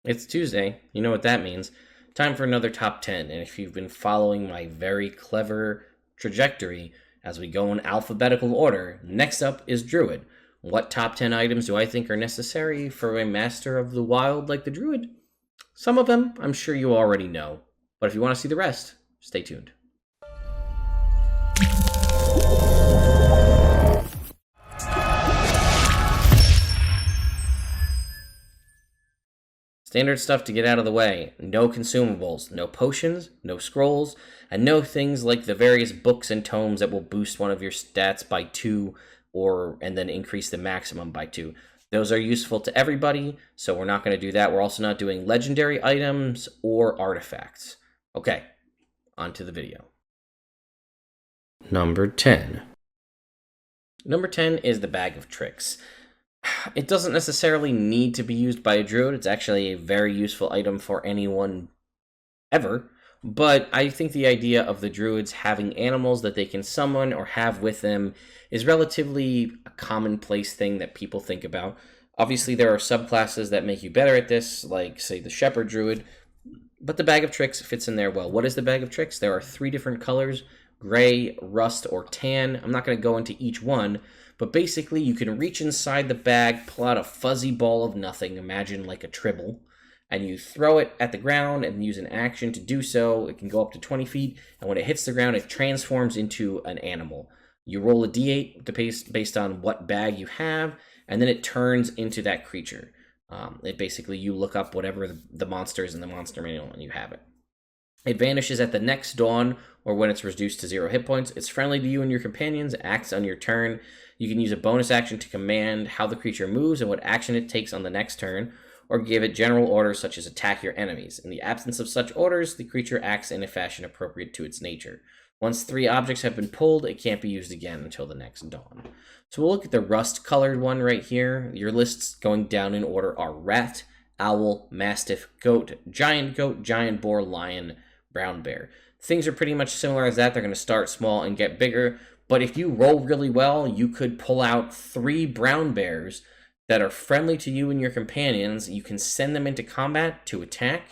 It's Tuesday. You know what that means. Time for another top 10. And if you've been following my very clever trajectory as we go in alphabetical order, next up is Druid. What top 10 items do I think are necessary for a master of the wild like the Druid? Some of them I'm sure you already know. But if you want to see the rest, stay tuned. Standard stuff to get out of the way. No consumables, no potions, no scrolls, and no things like the various books and tomes that will boost one of your stats by 2 and then increase the maximum by 2. Those are useful to everybody, so we're not going to do that. We're also not doing legendary items or artifacts. Okay, on to the video. Number 10. Number 10 is the Bag of Tricks. It doesn't necessarily need to be used by a druid. It's actually a very useful item for anyone ever. But I think the idea of the druids having animals that they can summon or have with them is relatively a commonplace thing that people think about. Obviously, there are subclasses that make you better at this, like, say, the shepherd druid. But the Bag of Tricks fits in there well. What is the Bag of Tricks? There are 3 different colors: gray, rust, or tan. I'm not going to go into each one. But basically, you can reach inside the bag, pull out a fuzzy ball of nothing, imagine like a tribble, and you throw it at the ground and use an action to do so. It can go up to 20 feet, and when it hits the ground, it transforms into an animal. You roll a d8 based on what bag you have, and then it turns into that creature. You look up whatever the monster is in the monster manual, and you have it. It vanishes at the next dawn, or when it's reduced to 0 hit points. It's friendly to you and your companions, acts on your turn. You can use a bonus action to command how the creature moves and what action it takes on the next turn, or give it general orders such as attack your enemies. In the absence of such orders, the creature acts in a fashion appropriate to its nature. Once 3 objects have been pulled, it can't be used again until the next dawn. So we'll look at the rust-colored one right here. Your lists going down in order are rat, owl, mastiff, goat, giant boar, lion, brown bear. Things are pretty much similar as that. They're going to start small and get bigger. But if you roll really well, you could pull out 3 brown bears that are friendly to you and your companions. You can send them into combat to attack.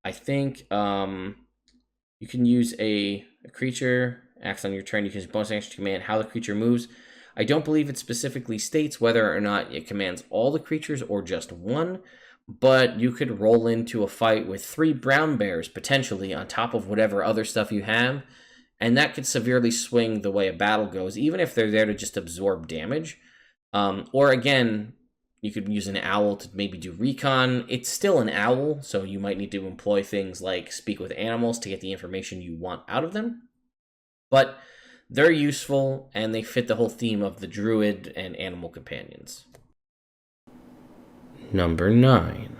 I think you can use a creature, acts on your turn. You can use bonus action to command how the creature moves. I don't believe it specifically states whether or not it commands all the creatures or just one. But you could roll into a fight with 3 brown bears, potentially, on top of whatever other stuff you have. And that could severely swing the way a battle goes, even if they're there to just absorb damage. Or again, you could use an owl to maybe do recon. It's still an owl, so you might need to employ things like speak with animals to get the information you want out of them. But they're useful, and they fit the whole theme of the druid and animal companions. Number 9.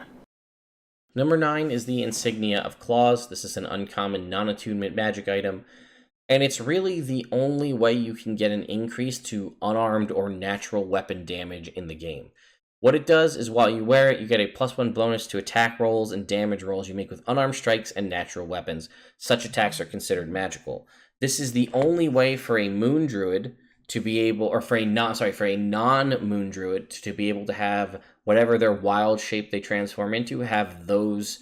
Number 9 is the Insignia of Claws. This is an uncommon non-attunement magic item, and it's really the only way you can get an increase to unarmed or natural weapon damage in the game. What it does is while you wear it, you get a +1 bonus to attack rolls and damage rolls you make with unarmed strikes and natural weapons. Such attacks are considered magical. This is the only way for a moon druid to be able, or for a non-moon druid to be able to have whatever their wild shape they transform into, have those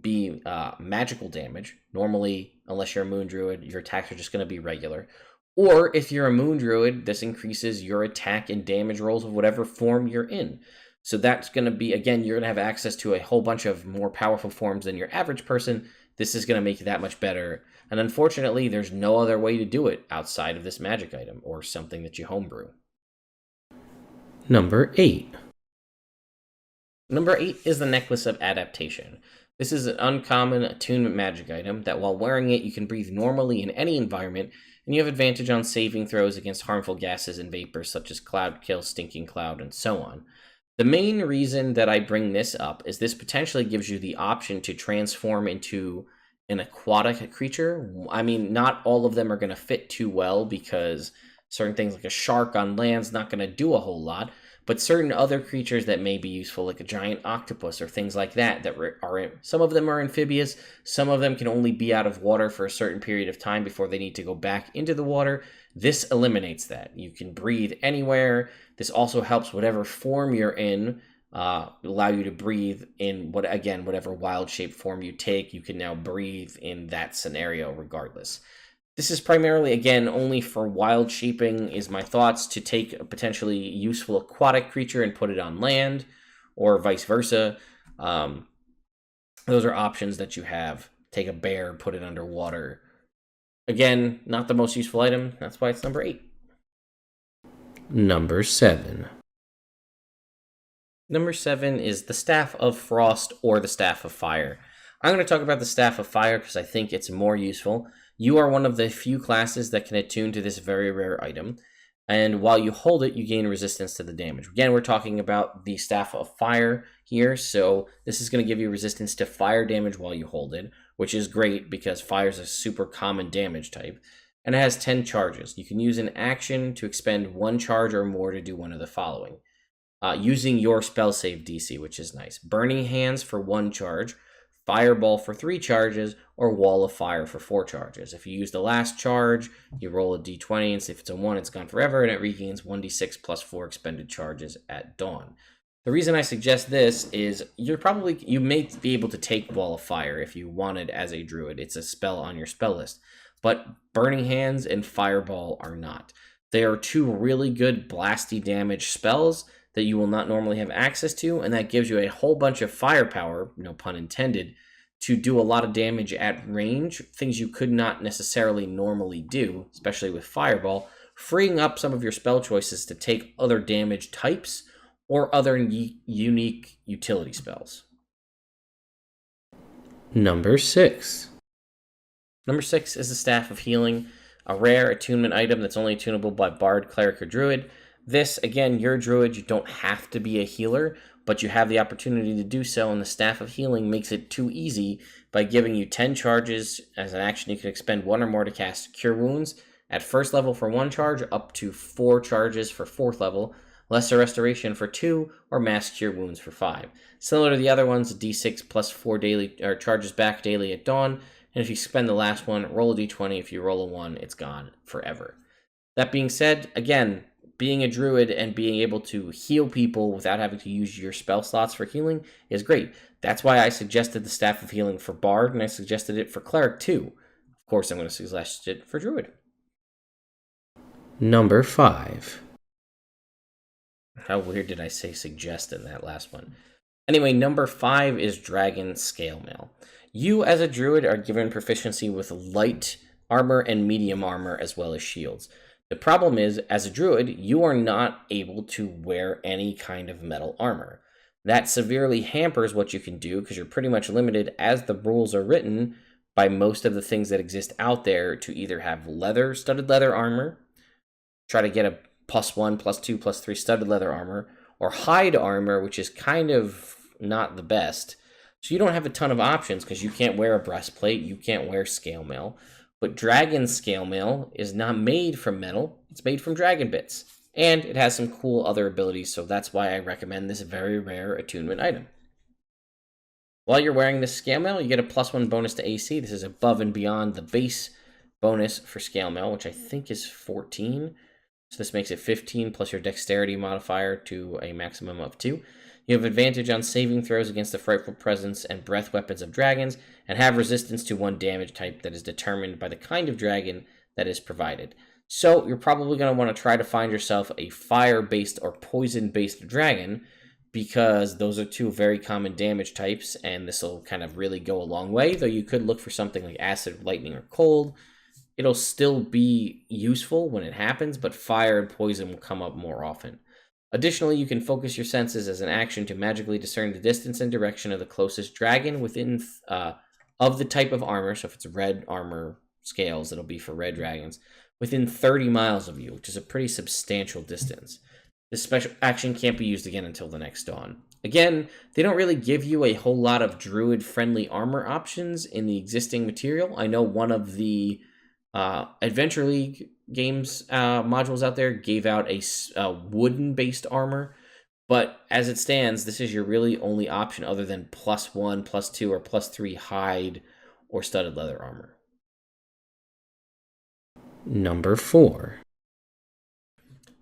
be magical damage. Normally, unless you're a moon druid, your attacks are just going to be regular. Or if you're a moon druid, this increases your attack and damage rolls of whatever form you're in. So that's going to be, again, you're going to have access to a whole bunch of more powerful forms than your average person. This is going to make you that much better. And unfortunately, there's no other way to do it outside of this magic item or something that you homebrew. Number 8. Number 8 is the Necklace of Adaptation. This is an uncommon attunement magic item that while wearing it, you can breathe normally in any environment, and you have advantage on saving throws against harmful gases and vapors such as cloud kill, stinking cloud, and so on. The main reason that I bring this up is this potentially gives you the option to transform into an aquatic creature. I mean, not all of them are going to fit too well because certain things like a shark on land is not going to do a whole lot, but certain other creatures that may be useful, like a giant octopus or things like that are some of them are amphibious, some of them can only be out of water for a certain period of time before they need to go back into the water. This eliminates that. You can breathe anywhere. This also helps whatever form you're in allow you to breathe in whatever wild shape form you take. You can now breathe in that scenario regardless. This is primarily, again, only for wild shaping, is my thoughts, to take a potentially useful aquatic creature and put it on land, or vice versa. Those are options that you have. Take a bear, put it underwater. Again, not the most useful item. That's why it's number 8. Number 7. Number 7 is the Staff of Frost or the Staff of Fire. I'm going to talk about the Staff of Fire because I think it's more useful. You are one of the few classes that can attune to this very rare item, and while you hold it, you gain resistance to the damage. Again, we're talking about the Staff of Fire here, so this is going to give you resistance to fire damage while you hold it, which is great because fire is a super common damage type, and it has 10 charges. You can use an action to expend 1 charge or more to do one of the following. Using your spell save DC, which is nice. Burning Hands for 1 charge, Fireball for 3 charges, or Wall of Fire for 4 charges. If you use the last charge, you roll a d20, and if it's a 1, it's gone forever, and it regains 1d6 plus 4 expended charges at dawn. The reason I suggest this is you may be able to take Wall of Fire if you wanted as a druid. It's a spell on your spell list. But Burning Hands and Fireball are not. They are 2 really good blasty damage spells that you will not normally have access to, and that gives you a whole bunch of firepower, no pun intended, to do a lot of damage at range, things you could not necessarily normally do, especially with Fireball, freeing up some of your spell choices to take other damage types or other unique utility spells. Number 6. Number 6 is the Staff of Healing, a rare attunement item that's only attunable by Bard, Cleric, or Druid. This, again, you're a druid, you don't have to be a healer, but you have the opportunity to do so, and the Staff of Healing makes it too easy by giving you 10 charges. As an action, you can expend 1 or more to cast Cure Wounds at 1st level for 1 charge, up to 4 charges for 4th level, Lesser Restoration for 2, or Mass Cure Wounds for 5. Similar to the other ones, d6 plus 4 daily or charges back daily at dawn, and if you spend the last one, roll a d20. If you roll a 1, it's gone forever. That being said, again, being a druid and being able to heal people without having to use your spell slots for healing is great. That's why I suggested the Staff of Healing for Bard, and I suggested it for Cleric too. Of course, I'm going to suggest it for Druid. Number 5. How weird did I say suggest in that last one? Anyway, number 5 is Dragon Scalemail. You, as a druid, are given proficiency with light armor and medium armor, as well as shields. The problem is, as a druid, you are not able to wear any kind of metal armor. That severely hampers what you can do, because you're pretty much limited, as the rules are written, by most of the things that exist out there, to either have studded leather armor, try to get a +1, +2, +3 studded leather armor, or hide armor, which is kind of not the best. So you don't have a ton of options, because you can't wear a breastplate, you can't wear scalemail. But Dragon Scalemail is not made from metal, it's made from dragon bits. And it has some cool other abilities, so that's why I recommend this very rare attunement item. While you're wearing this Scalemail, you get a +1 bonus to AC. This is above and beyond the base bonus for Scalemail, which I think is 14. So this makes it 15 plus your dexterity modifier to a maximum of 2. You have advantage on saving throws against the frightful presence and breath weapons of dragons, and have resistance to 1 damage type that is determined by the kind of dragon that is provided. So you're probably going to want to try to find yourself a fire-based or poison-based dragon, because those are 2 very common damage types, and this will kind of really go a long way, though you could look for something like acid, lightning, or cold. It'll still be useful when it happens, but fire and poison will come up more often. Additionally, you can focus your senses as an action to magically discern the distance and direction of the closest dragon within of the type of armor. So if it's red armor scales, it'll be for red dragons, within 30 miles of you, which is a pretty substantial distance. This special action can't be used again until the next dawn. Again, they don't really give you a whole lot of druid-friendly armor options in the existing material. I know one of the Adventure League games modules out there gave out a wooden-based armor, but as it stands, this is your really only option other than +1, +2, or +3 hide or studded leather armor. Number 4.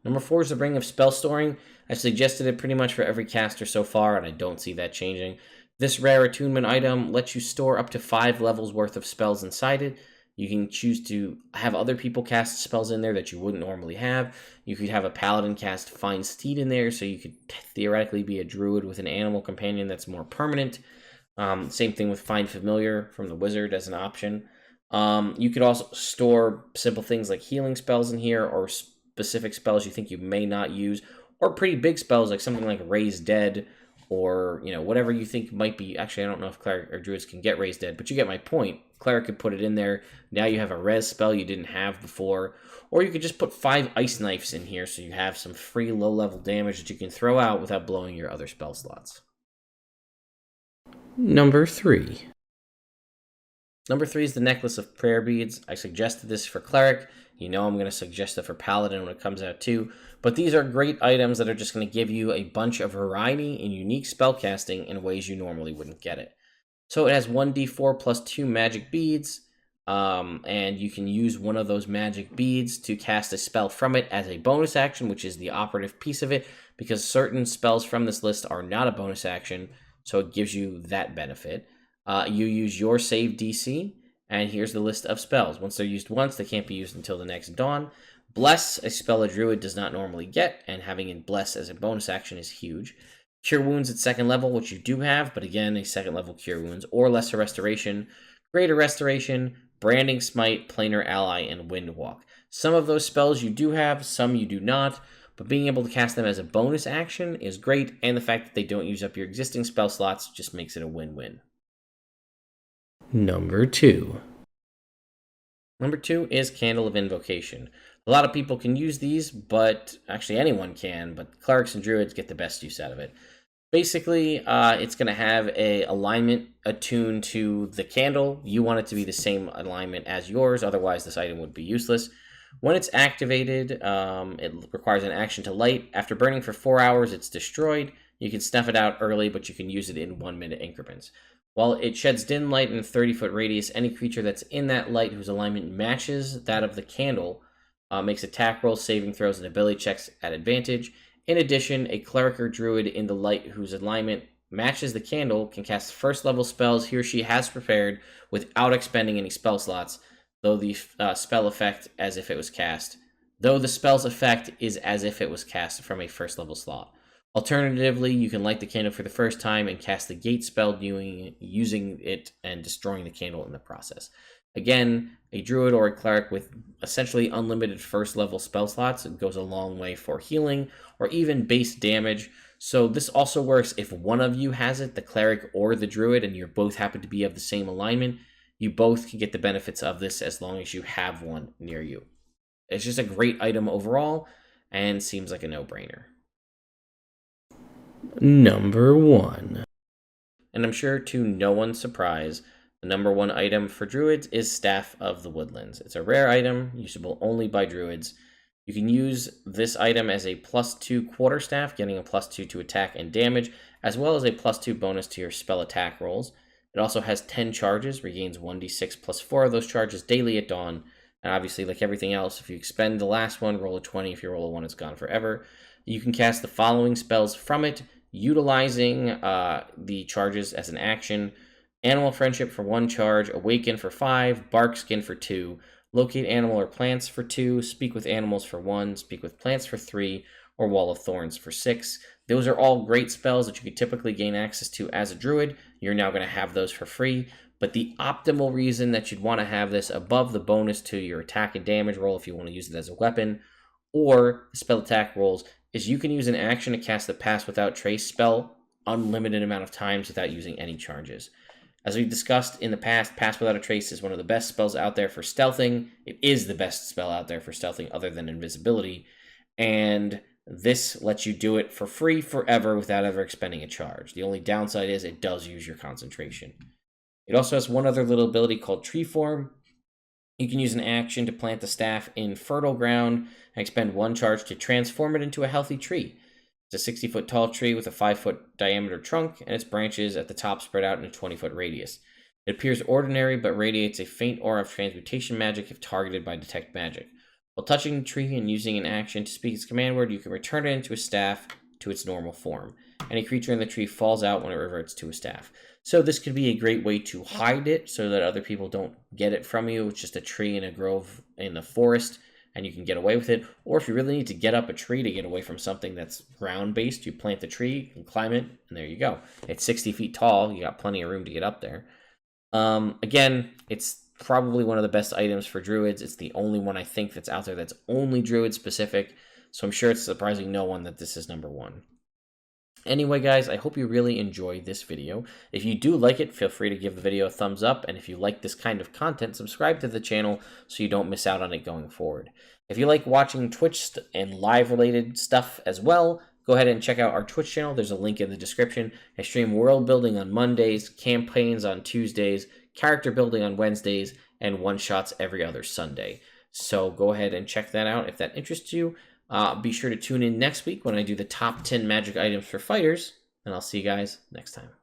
Number 4 is the Ring of Spell Storing. I've suggested it pretty much for every caster so far, and I don't see that changing. This rare attunement item lets you store up to 5 levels worth of spells inside it. You can choose to have other people cast spells in there that you wouldn't normally have. You could have a paladin cast Find Steed in there, so you could theoretically be a druid with an animal companion that's more permanent. Same thing with Find Familiar from the wizard as an option. You could also store simple things like healing spells in here, or specific spells you think you may not use, or pretty big spells like something like Raise Dead, or whatever you think might be. Actually, I don't know if cleric or druids can get Raise Dead, but you get my point. Cleric could put it in there. Now you have a res spell you didn't have before, or you could just put 5 ice knives in here, so you have some free low-level damage that you can throw out without blowing your other spell slots. Number 3. Number 3 is the Necklace of Prayer Beads. I suggested this for Cleric. I'm going to suggest it for Paladin when it comes out too. But these are great items that are just going to give you a bunch of variety and unique spellcasting in ways you normally wouldn't get it. So it has 1d4 plus 2 magic beads, and you can use one of those magic beads to cast a spell from it as a bonus action, which is the operative piece of it, because certain spells from this list are not a bonus action, so it gives you that benefit. You use your save DC, and here's the list of spells. Once they're used once, they can't be used until the next dawn. Bless, a spell a druid does not normally get, and having it Bless as a bonus action is huge. Cure Wounds at 2nd level, which you do have, but again, a 2nd level Cure Wounds, or Lesser Restoration, Greater Restoration, Branding Smite, Planar Ally, and Windwalk. Some of those spells you do have, some you do not, but being able to cast them as a bonus action is great, and the fact that they don't use up your existing spell slots just makes it a win-win. Number 2. Number 2 is Candle of Invocation. A lot of people can use these, but actually anyone can, but clerics and druids get the best use out of it. Basically, it's going to have a alignment attuned to the candle. You want it to be the same alignment as yours, otherwise this item would be useless. When it's activated, it requires an action to light. After burning for 4 hours, it's destroyed. You can snuff it out early, but you can use it in 1-minute increments. While it sheds dim light in a 30-foot radius, any creature that's in that light whose alignment matches that of the candle makes attack rolls, saving throws, and ability checks at advantage. In addition, a cleric or druid in the light whose alignment matches the candle can cast first-level spells he or she has prepared without expending any spell slots, though the spell effect as if it was cast. Though the spell's effect is as if it was cast from a first-level slot. Alternatively, you can light the candle for the first time and cast the gate spell using it and destroying the candle in the process. Again, a druid or a cleric with essentially unlimited first-level spell slots goes a long way for healing or even base damage. So this also works if one of you has it, the cleric or the druid, and you both happen to be of the same alignment. You both can get the benefits of this as long as you have one near you. It's just a great item overall and seems like a no-brainer. Number 1. And I'm sure to no one's surprise, the number 1 item for druids is Staff of the Woodlands. It's a rare item, usable only by druids. You can use this item as a +2 quarterstaff, getting a +2 to attack and damage, as well as a +2 bonus to your spell attack rolls. It also has 10 charges, regains 1d6 plus 4 of those charges daily at dawn. And obviously, like everything else, if you expend the last one, roll a 20. If you roll a 1, it's gone forever. You can cast the following spells from it, utilizing the charges as an action. Animal Friendship for 1 charge, Awaken for 5, Bark Skin for 2, Locate Animal or Plants for 2, Speak with Animals for 1, Speak with Plants for 3, or Wall of Thorns for 6. Those are all great spells that you could typically gain access to as a druid. You're now going to have those for free. But the optimal reason that you'd want to have this above the bonus to your attack and damage roll if you want to use it as a weapon, or the spell attack rolls, is you can use an action to cast the Pass Without Trace spell unlimited amount of times without using any charges. As we've discussed in the past, Pass Without a Trace is one of the best spells out there for stealthing. It is the best spell out there for stealthing other than invisibility. And this lets you do it for free forever without ever expending a charge. The only downside is it does use your concentration. It also has one other little ability called Tree Form. You can use an action to plant the staff in fertile ground and expend 1 charge to transform it into a healthy tree. It's a 60-foot tall tree with a 5-foot diameter trunk, and its branches at the top spread out in a 20-foot radius. It appears ordinary, but radiates a faint aura of transmutation magic if targeted by Detect Magic. While touching the tree and using an action to speak its command word, you can return it into a staff to its normal form. Any creature in the tree falls out when it reverts to a staff. So this could be a great way to hide it so that other people don't get it from you. It's just a tree in a grove in the forest, and you can get away with it. Or if you really need to get up a tree to get away from something that's ground-based, you plant the tree, you climb it, and there you go. It's 60 feet tall. You got plenty of room to get up there. Again, it's probably one of the best items for Druids. It's the only one I think that's out there that's only Druid specific, so I'm sure it's surprising no one that this is number 1. Anyway, guys, I hope you really enjoyed this video. If you do like it, feel free to give the video a thumbs up, and if you like this kind of content, subscribe to the channel so you don't miss out on it going forward. If you like watching Twitch and live-related stuff as well, go ahead and check out our Twitch channel. There's a link in the description. I stream world building on Mondays, campaigns on Tuesdays, character building on Wednesdays, and one-shots every other Sunday. So go ahead and check that out if that interests you. Be sure to tune in next week when I do the top 10 magic items for fighters, and I'll see you guys next time.